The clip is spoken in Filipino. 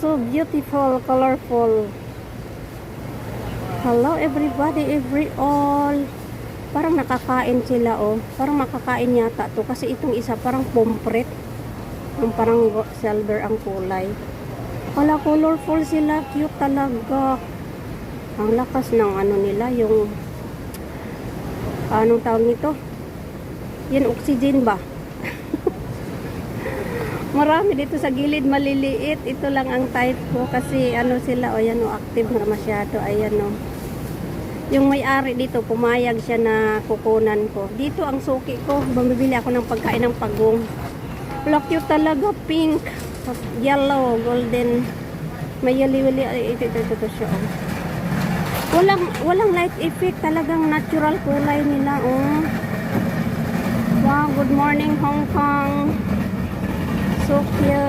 So beautiful, colorful. Hello everybody, every all. Parang nakakain sila oh. Parang makakain yata to kasi itong isa parang pomfret. Yung parang silver ang kulay. Wala, colorful sila, cute talaga. Ang lakas ng ano nila, yung anong tawag nito? Yan, oxygen ba? Marami dito sa gilid, maliliit. Ito lang ang type ko kasi ano sila, o yan o, active na masyado. Ayan o. Yung may-ari dito, pumayag siya na kukunan ko. Dito ang suki ko, bumibili ako ng pagkain ng pagong. Wala, cute talaga, pink, yellow, golden. May yali-wali, ito siya o. Walang light effect, talagang natural kulay nila o. Wow, good morning Hong Kong. So cute.